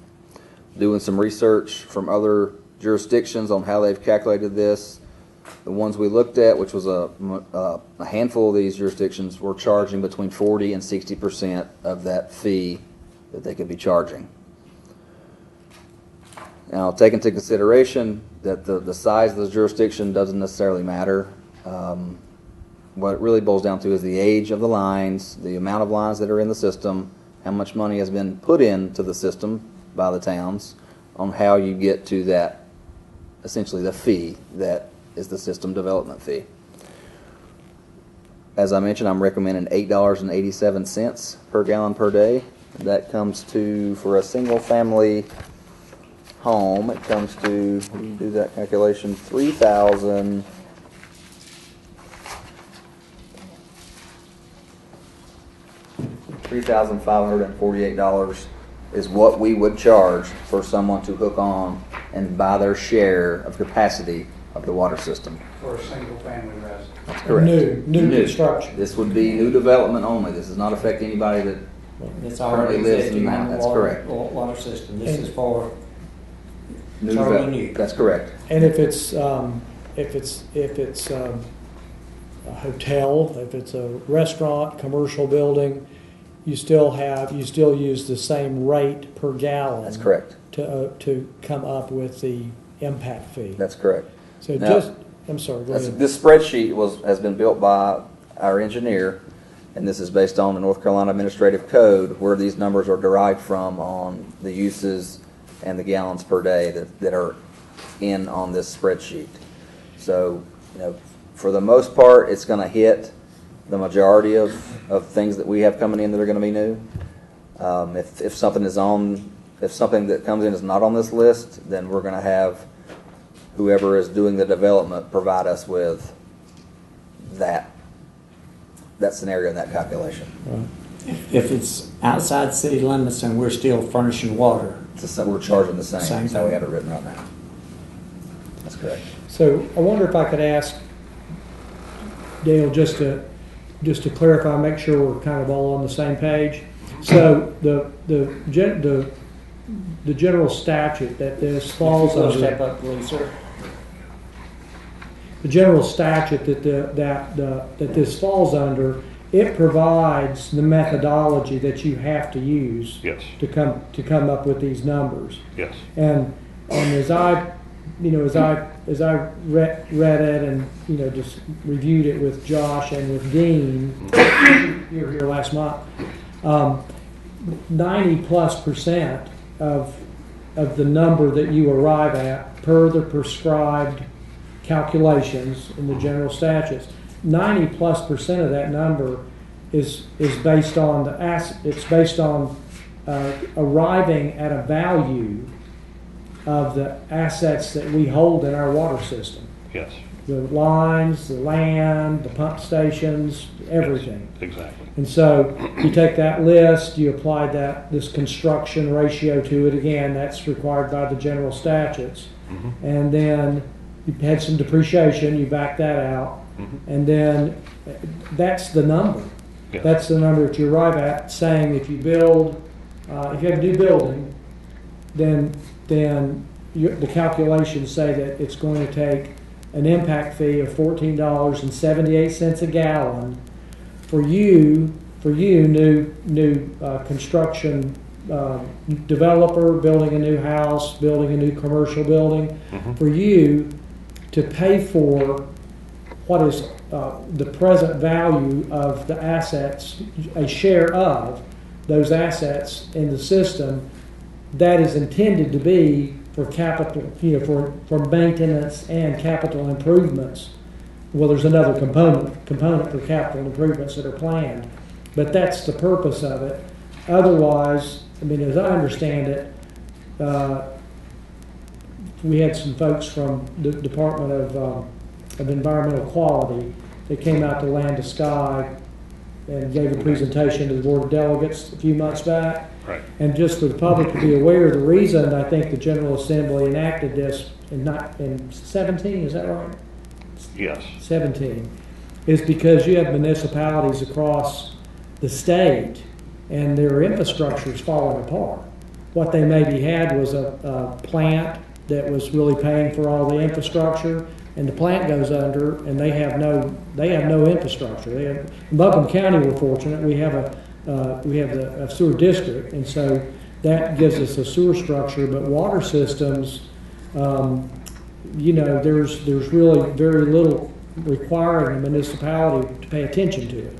Doing some research from other jurisdictions on how they've calculated this. The ones we looked at, which was a handful of these jurisdictions, were charging between 40 and 60% of that fee that they could be charging. Now, take into consideration that the size of the jurisdiction doesn't necessarily matter. What it really boils down to is the age of the lines, the amount of lines that are in the system, how much money has been put into the system by the towns, on how you get to that, essentially the fee that is the system development fee. As I mentioned, I'm recommending $8.87 per gallon per day. That comes to, for a single family home, it comes to, do that calculation, $3,548 is what we would charge for someone to hook on and buy their share of capacity of the water system. For a single family residence. That's correct. New construction. This would be new development only. This does not affect anybody that It's currently already lives existing in on that. the That's water, correct. water system. This is for New totally development. new. That's correct. And if it's a hotel, if it's a restaurant, commercial building, you still use the same rate per gallon. That's correct. To come up with the impact fee. That's correct. So Now, I'm sorry, go ahead. this spreadsheet has been built by our engineer, and this is based on the North Carolina Administrative Code, where these numbers are derived from on the uses and the gallons per day that are in on this spreadsheet. So, for the most part, it's going to hit the majority of things that we have coming in that are going to be new. If something that comes in is not on this list, then we're going to have whoever is doing the development provide us with that scenario and that calculation. Right. If it's outside city limits and we're still furnishing water, We're charging the same. Same That's how we thing. have it written right now. That's correct. So I wonder if I could ask Dale just to clarify, make sure we're kind of all on the same page. So the general statute that this falls If you will under. step up, please, sir. The general statute that this falls under, it provides the methodology that you have to use. Yes. to come up with these numbers. Yes. And as I read it and just reviewed it with Josh and with Dean, you were here last month, 90+% of the number that you arrive at per the prescribed calculations in the general statutes, 90+% of that number is based on arriving at a value of the assets that we hold in our water system. Yes. The lines, the land, the pump stations, everything. Yes, exactly. And so you take that list, you apply this construction ratio to it. Again, that's required by the general statutes. Mm-hmm. And then you had some depreciation, you back that out. Mm-hmm. And then that's the number. Yes. That's the number that you arrive at, saying if you build, if you have a new building, then the calculations say that it's going to take an impact fee of $14.78 a gallon for you, new construction developer building a new house, building a new commercial building, Mm-hmm. for you to pay for what is the present value of the assets, a share of those assets in the system that is intended to be for capital, for maintenance and capital improvements. Well, there's another component for capital improvements that are planned, but that's the purpose of it. Otherwise, as I understand it, we had some folks from the Department of Environmental Quality that came out to Land to Sky and gave a presentation to the Board of Delegates a few months back. Right. And just for the public to be aware, the reason I think the General Assembly enacted this in 17, is that right? Yes. 17, is because you have municipalities across the state and their infrastructure is falling apart. What they maybe had was a plant that was really paying for all the infrastructure, and the plant goes under, and they have no infrastructure. In Buncombe County, we're fortunate, we have a sewer district, and so that gives us a sewer structure, but water systems, there's really very little requiring the municipality to pay attention to it.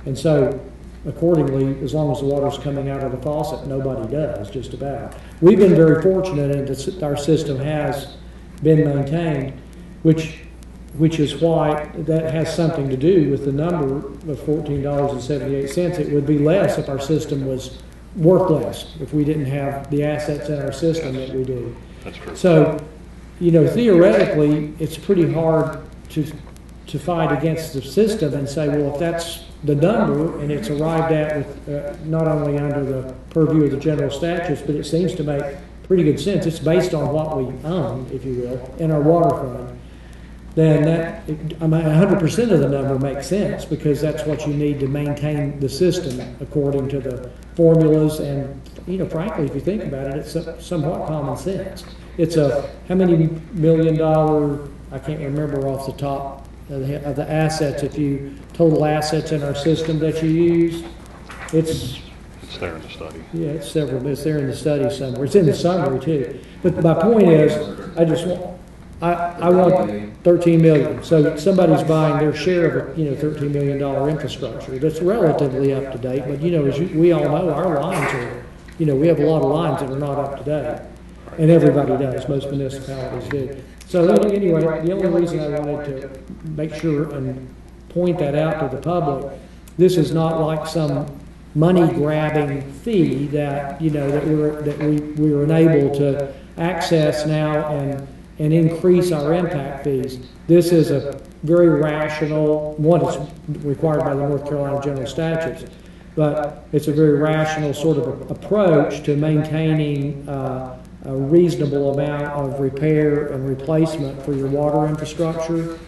And so, accordingly, as long as the water's coming out of the faucet, nobody does, just about. We've been very fortunate in that our system has been maintained, which is why that has something to do with the number of $14.78. It would be less if our system was worth less, if we didn't have the assets in our system that we do. That's true. So, theoretically, it's pretty hard to fight against the system and say, well, if that's the number and it's arrived at with not only under the purview of the general statutes, but it seems to make pretty good sense. It's based on what we own, if you will, in our water fund. Then 100% of the number makes sense, because that's what you need to maintain the system according to the formulas. And frankly, if you think about it, it's somewhat common sense. It's how many $1 million? I can't remember off the top of the assets. If you total assets in our system that you use, it's there in the study. Yeah, it's several. It's there in the study somewhere. It's in the summary too. But my point is, I want 13 million. So somebody's buying their share of a $13 million infrastructure. That's relatively up to date. But as we all know, our lines are, we have a lot of lines that are not up to date, and everybody does. Most municipalities do. So anyway, the only reason I wanted to make sure and point that out to the public, this is not like some money grabbing fee that we were unable to access now and increase our impact fees. This is a very rational one. It's required by the North Carolina general statutes, but it's a very rational sort of approach to maintaining a reasonable amount of repair and replacement for your water infrastructure.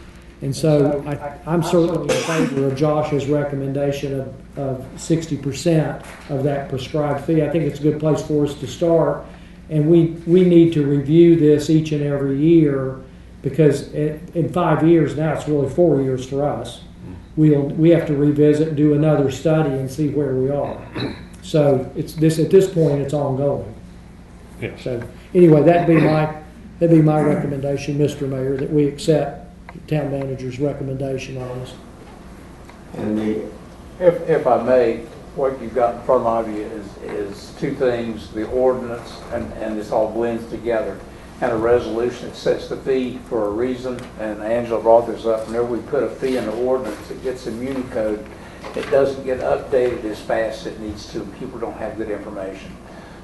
And so I'm certainly in favor of Josh's recommendation of 60% of that prescribed fee. I think it's a good place for us to start. And we need to review this each and every year, because in 5 years now, it's really 4 years for us. We have to revisit and do another study and see where we are. So at this point, it's ongoing. Yes. So anyway, that'd be my recommendation, Mr. Mayor, that we accept the town manager's recommendation on this. And if I may, what you've got in front of you is two things: the ordinance, and this all blends together, and a resolution that sets the fee for a reason. And Angela brought this up. Whenever we put a fee in the ordinance, it gets a muni code. It doesn't get updated as fast as it needs to. People don't have good information.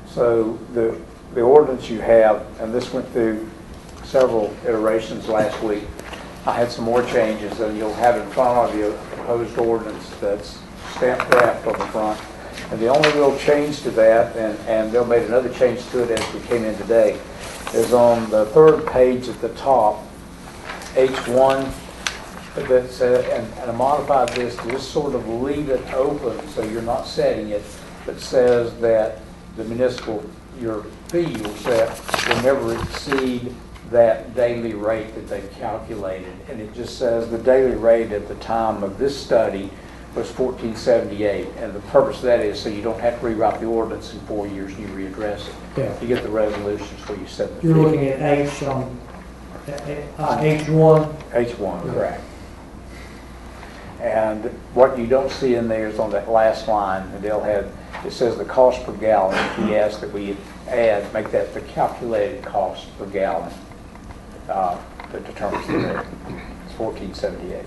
So the ordinance you have, and this went through several iterations last week. I had some more changes, and you'll have in front of you a proposed ordinance that's stamped draft on the front. And the only real change to that, and they'll make another change to it as we came in today, is on the third page at the top, H1, that says, and I modified this to just sort of leave it open so you're not setting it, but says that the your fee will set will never exceed that daily rate that they've calculated. And it just says the daily rate at the time of this study was $14.78, and the purpose of that is so you don't have to rewrite the ordinance in 4 years and you readdress it. Yeah. You get the resolutions where you set the fee. You're looking at H1. H1, correct. And what you don't see in there is on that last line, and it says the cost per gallon. He asked that we make that the calculated cost per gallon that determines the rate. It's $14.78.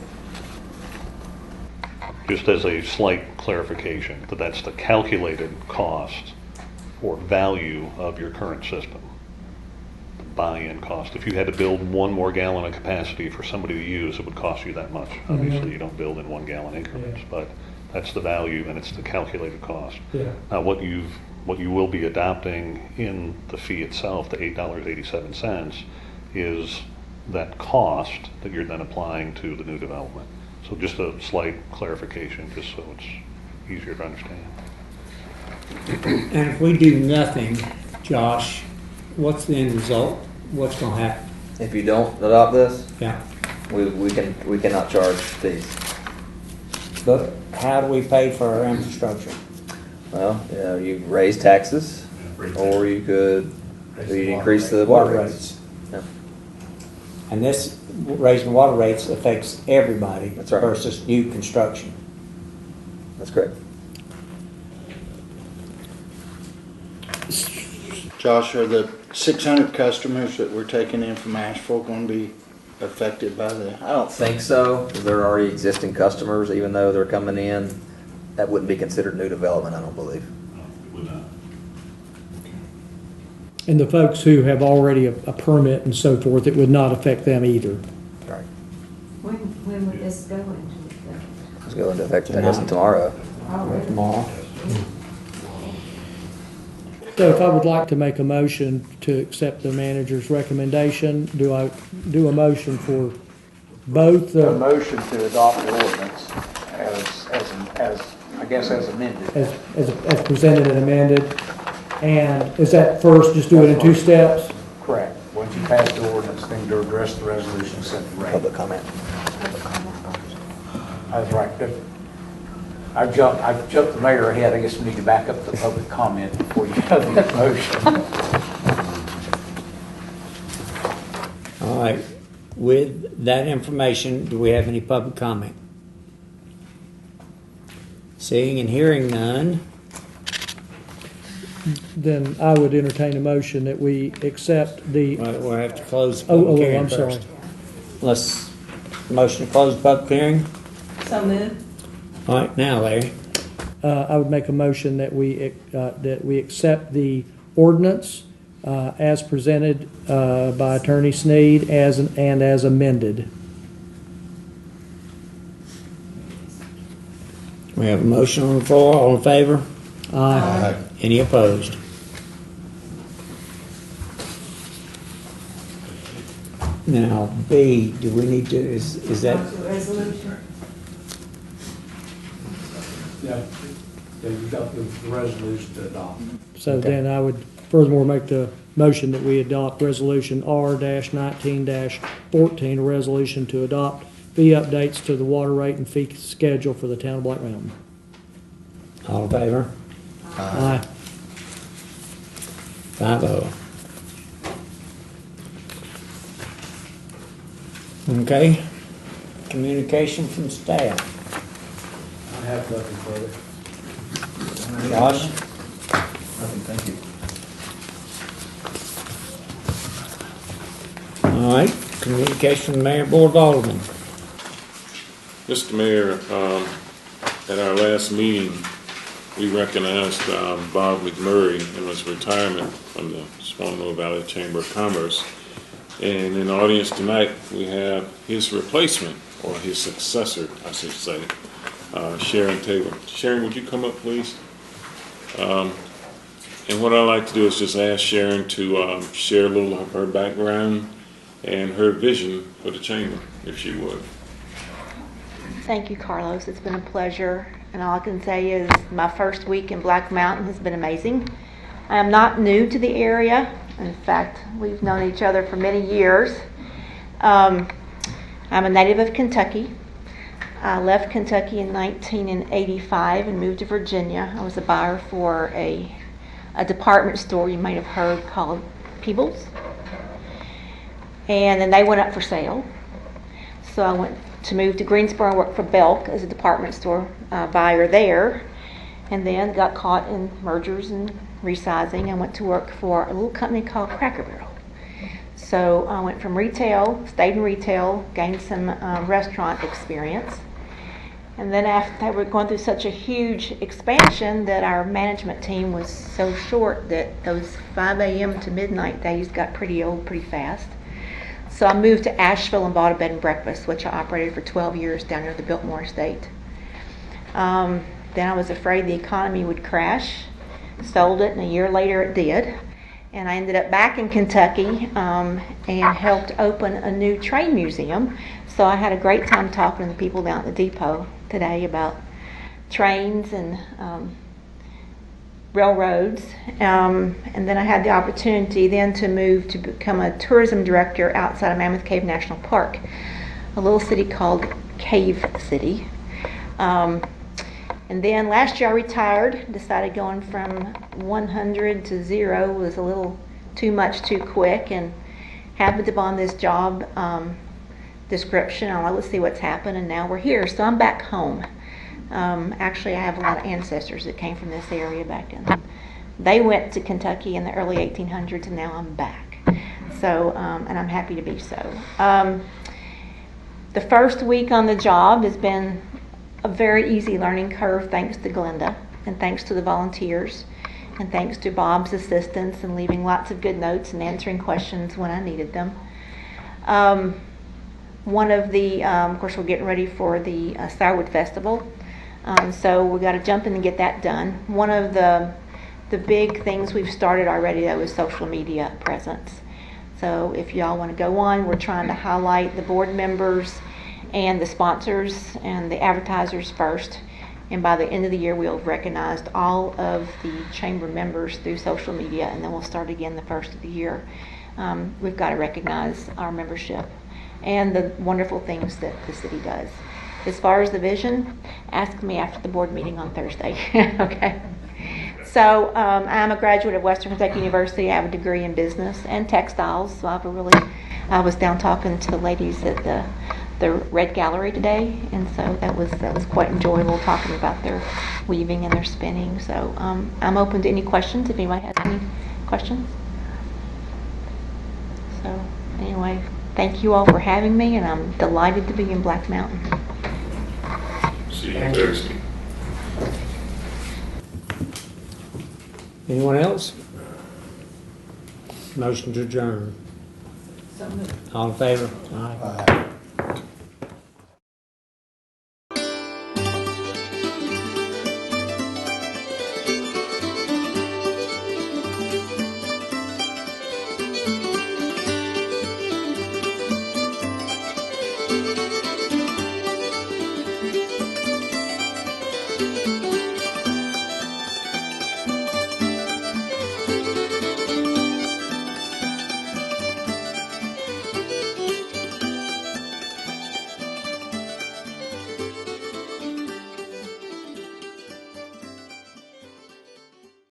Just as a slight clarification, that's the calculated cost or value of your current system. The buy-in cost. If you had to build one more gallon of capacity for somebody to use, it would cost you that much. Obviously, you don't build in 1 gallon increments, but that's the value, and it's the calculated cost. Yeah. Now, what you will be adopting in the fee itself, the $8.87, is that cost that you're then applying to the new development. So just a slight clarification, just so it's easier to understand. And if we do nothing, Josh, what's the end result? what's gonna happen? If you don't adopt this, Yeah. we cannot charge fees. But how do we pay for our infrastructure? Well, you raise taxes, or you could increase the water rates. Yeah. And this, raising water rates affects everybody. That's right. Versus new construction. That's correct. Josh, are the 600 customers that we're taking in from Asheville going to be affected by that? I don't think so, because they're already existing customers, even though they're coming in. That wouldn't be considered new development, I don't believe. And the folks who have already a permit and so forth, it would not affect them either. Right. When would this go into effect? It's going into effect, I guess, tomorrow. Tomorrow. So if I would like to make a motion to accept the manager's recommendation, do I do a motion for both? A motion to adopt the ordinance as I guess as amended. As presented and amended. And is that first, just do it in 2 steps? Correct. Once you pass the ordinance, then to address the resolution, set the rate. Public comment. That's right. I've jumped the mayor ahead. I guess we need to back up the public comment before you have that motion. All right. With that information, do we have any public comment? Seeing and hearing none. Then I would entertain a motion that we accept the. We'll have to close the public hearing I'm first. sorry. Let's motion to close the public hearing. So moved. All right, now, Larry. I would make a motion that we accept the ordinance as presented by Attorney Sneed and as amended. We have a motion on the floor. All in favor? Aye. Any opposed? Now, B, do we need to, is that? Resolution. Yeah, you got the resolution to adopt. So Okay. then I would furthermore make the motion that we adopt Resolution R-19-14, a resolution to adopt fee updates to the water rate and fee schedule for the town of Black Mountain. All in favor? Aye. 5-0. Okay. Communication from staff. I have nothing further. Josh? Nothing, thank you. All right. Communication from the Mayor, Board of Alderman. Mr. Mayor, at our last meeting, we recognized Bob McMurray in his retirement from the Swananoa Valley Chamber of Commerce. And in the audience tonight, we have his replacement, or his successor, I should say, Sharon Taylor. Sharon, would you come up, please? And what I'd like to do is just ask Sharon to share a little of her background and her vision for the chamber, if she would. Thank you, Carlos. It's been a pleasure. And all I can say is my first week in Black Mountain has been amazing. I am not new to the area. In fact, we've known each other for many years. I'm a native of Kentucky. I left Kentucky in 1985 and moved to Virginia. I was a buyer for a department store you might have heard called Peebles. And then they went up for sale. So I went to move to Greensboro and work for Belk as a department store buyer there. And then got caught in mergers and resizing. I went to work for a little company called Cracker Barrel. So I went from retail, stayed in retail, gained some restaurant experience. And then after they were going through such a huge expansion that our management team was so short that those 5 a.m. to midnight days got pretty old pretty fast. So I moved to Asheville and bought a bed and breakfast, which I operated for 12 years down near the Biltmore Estate. Then I was afraid the economy would crash. Sold it, and a year later it did. And I ended up back in Kentucky and helped open a new train museum. So I had a great time talking to the people down at the depot today about trains and railroads, and then I had the opportunity then to move to become a tourism director outside of Mammoth Cave National Park, a little city called Cave City. And then last year I retired, decided going from 100 to 0 was a little too much too quick, and happened upon this job description. I'm like, let's see what's happened, and now we're here. So I'm back home. Actually, I have a lot of ancestors that came from this area back in. They went to Kentucky in the early 1800s, and now I'm back. So, and I'm happy to be so. The first week on the job has been a very easy learning curve, thanks to Glenda, and thanks to the volunteers, and thanks to Bob's assistance and leaving lots of good notes and answering questions when I needed them. One of the, of course, we're getting ready for the Sourwood Festival, so we got to jump in and get that done. One of the big things we've started already, though, is social media presence. So if y'all want to go on, we're trying to highlight the board members and the sponsors and the advertisers first. And by the end of the year, we'll have recognized all of the chamber members through social media, and then we'll start again the first of the year. We've got to recognize our membership and the wonderful things that the city does. As far as the vision, ask me after the board meeting on Thursday. Okay. So I'm a graduate of Western Kentucky University. I have a degree in business and textiles. So I was down talking to the ladies at the Red Gallery today, and so that was quite enjoyable, talking about their weaving and their spinning. So I'm open to any questions if anybody has any questions. So anyway, thank you all for having me, and I'm delighted to be in Black Mountain. See you Thursday. Anyone else? Motion to adjourn. So moved. All in favor? Aye.